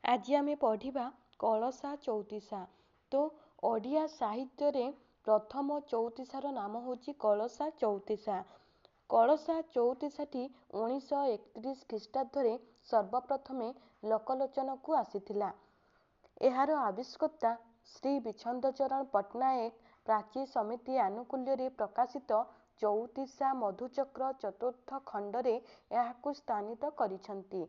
आज आमे पढ़िबा कलशा चौतीसा। तो ओडिया साहित्य रे प्रथम चौतीसार नाम होची कलशा चौतीसा। कलशा चौतीसाटी 1931 ख्रीष्टाब्दरे सर्वप्रथमे लोकलोचन को आसीथिला। एहार आविष्कर्ता श्री विछंदचरण पट्टनायक प्राची समिति आनुकूल्य प्रकाशित चौतीसा मधुचक्र चतुर्थ खंडरे एहाकु स्थानित करिछंती।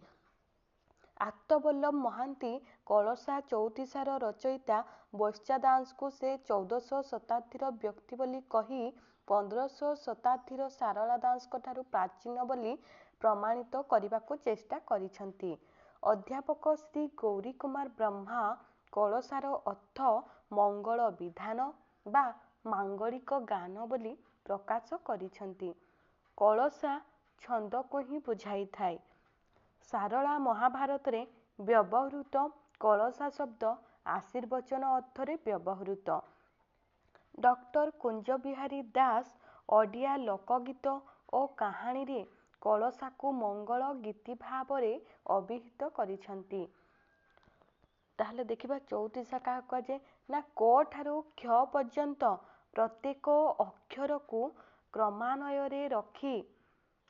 आत्तबल्लभ महांती कलशा चौतीसार रचयिता वैश्यादास को से 1400 शताब्दीर व्यक्ति बोली कही 1500 शताब्दीर सारला दास ठारू प्राचीन बोली प्रमाणित करने चेष्टा करिछंती। अध्यापक श्री गौरी कुमार ब्रह्मा कलशार अर्थ मंगल विधान बा मांगलिक गान बोली प्रकाश करिछंती। कलशा छंद को ही बुझाई थाए। सारला महाभारत रे व्यवहृत कलशा शब्द आशीर्वचन अर्थरे व्यवहृत। डॉक्टर कुंज बिहारी दास ओडिया लोकगीत और कहानी रे कलशा को मंगल गीति भाव रे अभिहित करिछंती। ताहले देखिबा चौतीसा का कहे ना क ठारू क्ष पर्यंत प्रत्येक अक्षर को क्रमान्वय रे रखी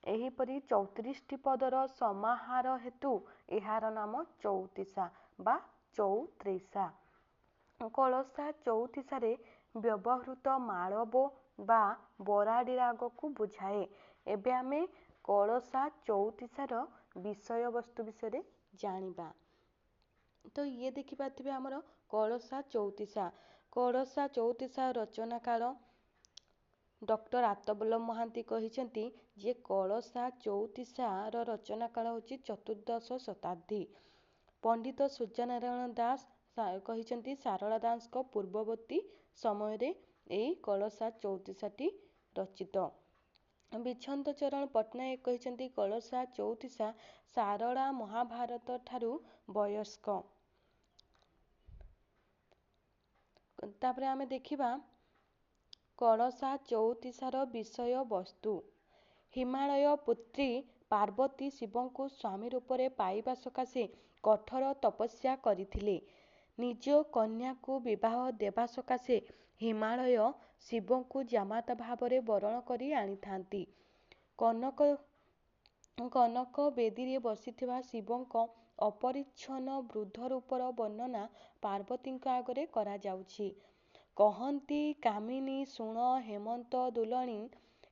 एहीपरि 34टी पदर समाहार हेतु एहार नाम चौतीसा बा चौत्रिशा। कलशा चौतीसा रे व्यवहृत माळव बा बराडी राग को बुझाए। एबे आमे कलशा चौतीसार विषय वस्तु विषय जानिबा। तो ये देखि पाथिबे हमर कलशा चौतीसा। कलशा चौतीसा रचनाकार डॉक्टर आत्तबल्लभ महांती कहिसेंती जे कलशा चौतीसार रचनाकाल होची चतुर्दश शताब्दी। पंडित सूर्यनारायण दास कहिसेंती सारला दास को पूर्ववर्ती समय रे एई कलशा चौतीसाटी रचित। विछंदचरण पट्टनायक कहिसेंती कलशा चौतीसा सारला महाभारत ठारू वयस्क। तापरे आमे देखिबा कलशा चौतीसार विषय वस्तु। हिमालय पुत्री पार्वती शिव को स्वामी रूप में पाइबा सकाशे कठोर तपस्या करथिले। निज कन्या को विवाह देवा सकाशे हिमालय शिव को जामाता भाव में वरण करी आनी थांती। कनक बेदी रे बसिथिबा शिवଙ୍କ अपरिच्छन्न वृद्ध रूपर वर्णना पार्वती आगरे करा जाउछि। कहंती कामिनी सुण हेमंत दुलणी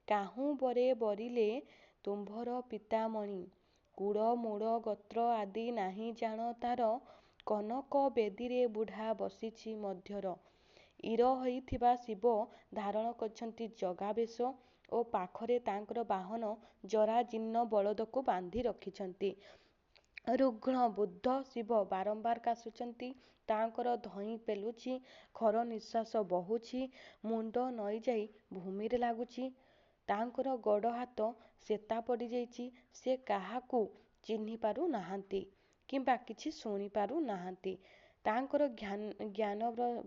काहू बरे बरिले तुम्भर पितामणी कूड़ मूड़ गोत्र आदि नाही जान तार कनक बेदी रे बुढ़ा बसिछि मध्यर। ईर होइथिबा शिव धारण करछंती जगा बेश ओ पाखरे तांकर बाहन जराजीर्ण बलद को बांधी रखिछंती। रुग्ण बुद्ध शिव बारंबार काशुचंती। तांकर धई पेलुछि खर निश्वास बहुछि मुंड नई जाई भूमि रे लागुछि। तांकर गोड़ हाथ सेता पड़ी जाइछि। से काहाकू चिन्हि पारु नाहांती किंबा किछि शुणी पारु नाहांती। तांकर ज्ञान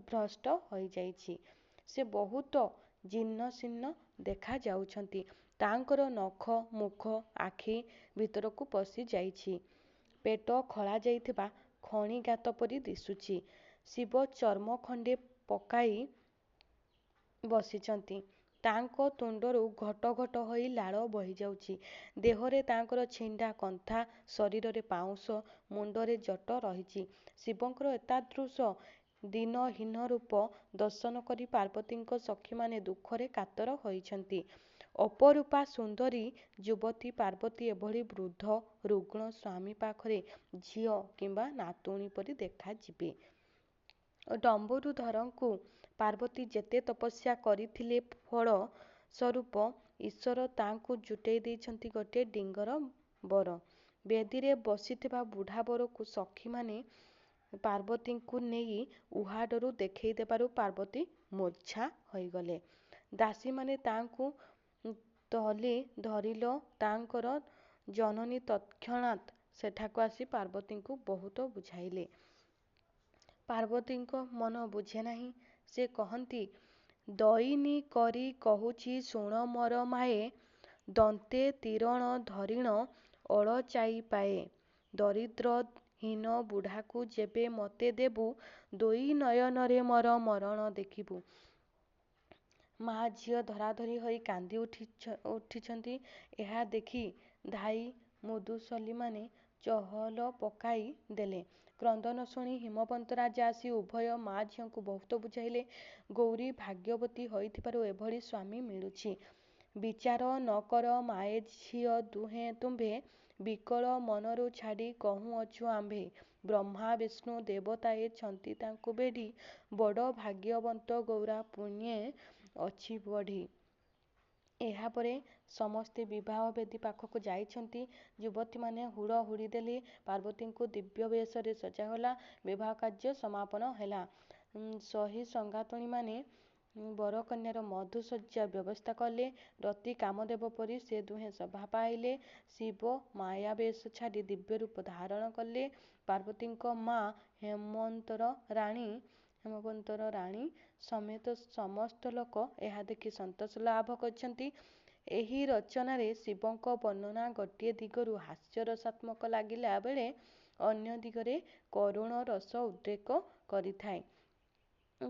भ्रष्ट होई जाइछि। से बहुत जीर्ण शीर्ण देखा जाउछंती। तांकर नख मुख आखि भितर को पशि जाइछि। पेट खोला जाइथिबा खणी गात परी दिसुछि। शिव चर्म खंडे पकाई बसिचंती। तांको तुंडरू घट घट होई लाळ बही जाउछि। देहरे तांकर छिंडा कंथा शरीर रे पाउंस मुंडरे जट रहिछि। शिवंकर एतादृश दीनहीन रूप दर्शन करी पार्वतीଙ୍କ सखी माने दुखरे कातर होइछंती। अपरूपा सुंदरी युवती पार्वती एभली वृद्ध रुग्ण स्वामी पाखरे झियो किंबा नातुणी परी देखा जिबे। डम्बरुधरଙ୍କୁ पार्वती जेते तपस्या करिथिले फल स्वरूप ईश्वर तांकु जुटेई देइछंती गोटे डिंगर बर। बेदीरे बसिथिबा बुढ़ा बर को सखी माने पार्वती को नेई उहाडरू देखई देबारु पार्वती मूर्छा होइगले। दासी माने तांकु तली धरिलो तांकर जननी तत्क्षणात सेठाको आसी पार्वती को बहुत बुझाइले। पार्वती मन बुझे नाही। से कहंती दईनी करी कहुछि शुण मोर माए दंते तीरण धरिण अळचाई पाए दरिद्र ହୀନ ବୁଢ଼ାକୁ ଯେବେ ମତେ ଦେବୁ, ଦୁଇ ନୟନରେ ମୋର ମରଣ ଦେଖିବୁ। ମା ଝିଅ ଧରାଧରି ହୋଇ କାନ୍ଦି ଉଠିଛନ୍ତି। ଏହା ଦେଖି ଧାଇ ମୁଦୁସଲିମାନେ ଚହଲ ପକାଇ ଦେଲେ। କ୍ରନ୍ଦନ ଶୁଣି ହିମବନ୍ତ ରାଜା ଆସି ଉଭୟ ମା ଝିଅଙ୍କୁ ବହୁତ ବୁଝାଇଲେ। ଗୌରୀ ଭାଗ୍ୟବତୀ ହୋଇଥିବାରୁ ଏଭଳି ସ୍ୱାମୀ ମିଳୁଛି। ବିଚାର ନ କର ମାଏ ଝିଅ ଦୁହେଁ ତୁମ୍ଭେ, ବିକଳ ମନରୁ ଛାଡ଼ି କହୁଅଛୁ ଆମ୍ଭେ। ବ୍ରହ୍ମା ବିଷ୍ଣୁ ଦେବତାଏ ଛନ୍ତି ତାଙ୍କୁ ବେଢ଼ି, ବଡ଼ ଭାଗ୍ୟବନ୍ତ ଗୌରା ପୁଣ୍ୟେ ଅଛି ବଢ଼ି। ଏହାପରେ ସମସ୍ତେ ବିବାହ ବେଦୀ ପାଖକୁ ଯାଇଛନ୍ତି। ଯୁବତୀମାନେ ହୁଡ଼ ହୁଡ଼ି ଦେଲେ। ପାର୍ବତୀଙ୍କୁ ଦିବ୍ୟ ବେଶରେ ସଜାଗଲା। ବିବାହ କାର୍ଯ୍ୟ ସମାପନ ହେଲା। ସହି ସଙ୍ଗାତୁଣୀମାନେ ବରକନ୍ୟାର ମଧୁଶଯ୍ୟା ବ୍ୟବସ୍ଥା କଲେ। ରତି କାମଦେବ ପରି ସେ ଦୁହେଁ ଶୋଭା ପାଇଲେ। ଶିବ ମାୟାବେଶ ଛାଡ଼ି ଦିବ୍ୟ ରୂପ ଧାରଣ କଲେ। ପାର୍ବତୀଙ୍କ ମା ହେମନ୍ତର ରାଣୀ ସମେତ ସମସ୍ତ ଲୋକ ଏହା ଦେଖି ସନ୍ତୋଷ ଲାଭ କରିଛନ୍ତି। ଏହି ରଚନାରେ ଶିବଙ୍କ ବର୍ଣ୍ଣନା ଗୋଟିଏ ଦିଗରୁ ହାସ୍ୟରସାତ୍ମକ ଲାଗିଲା ବେଳେ ଅନ୍ୟ ଦିଗରେ କରୁଣ ରସ ଉଦ୍ରେକ କରିଥାଏ।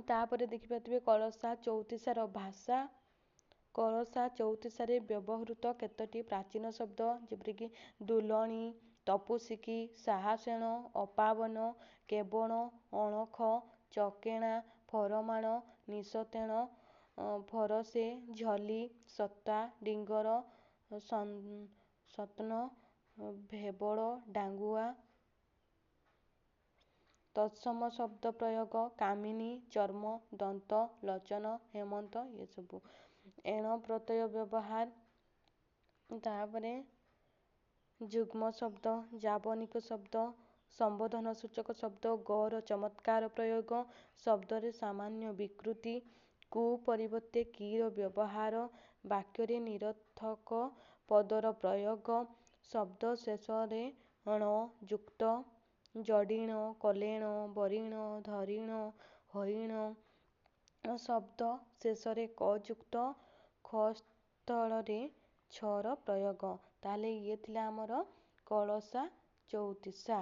ତାପରେ ଦେଖିପାରୁଥିବେ କଳସା ଚଉତିଶାର ଭାଷା। କଳସା ଚଉତିଶାରେ ବ୍ୟବହୃତ କେତୋଟି ପ୍ରାଚୀନ ଶବ୍ଦ ଯେପରିକି ଦୁଲଣୀ, ତପୁସିକି, ସାହାସେଣ, ଅପାବନ, କେବଣ, ଅଣଖ, ଚକେଣା, ଫରମାଣ, ନିଶତେଣ, ଫରସେ, ଝଲି, ସତା, ଡିଙ୍ଗର, ସତ୍ନ, ଭେବଳ, ଡାଙ୍ଗୁଆ, ତତ୍ସମ ଶବ୍ଦ ପ୍ରୟୋଗ, କାମିନୀ, ଚର୍ମ, ଦନ୍ତ, ଲୋଚନ, ହେମନ୍ତ ଏସବୁ। ଏଣ ପ୍ରତ୍ୟୟ ବ୍ୟବହାର। ତାପରେ ଯୁଗ୍ମ ଶବ୍ଦ, ଯାବନିକ ଶବ୍ଦ, ସମ୍ବୋଧନ ସୂଚକ ଶବ୍ଦ, ଗର ଚମତ୍କାର ପ୍ରୟୋଗ, ଶବ୍ଦରେ ସାମାନ୍ୟ ବିକୃତି, କୁ ପରିବର୍ତ୍ତେ କିର ବ୍ୟବହାର, ବାକ୍ୟରେ ନିରର୍ଥକ ପଦର ପ୍ରୟୋଗ, ଶବ୍ଦ ଶେଷରେ ଣ ଯୁକ୍ତ, ଯୋଡ଼ିଣ, କଲେଣ, ବରିଣ, ଧରିଣ, ହୋଇଣ, ଶବ୍ଦ ଶେଷରେ କ ଯୁକ୍ତ, ଖ ସ୍ଥଳରେ ଛର ପ୍ରୟୋଗ। ତାହେଲେ ଇଏ ଥିଲା ଆମର କଳସା ଚଉତିଶା।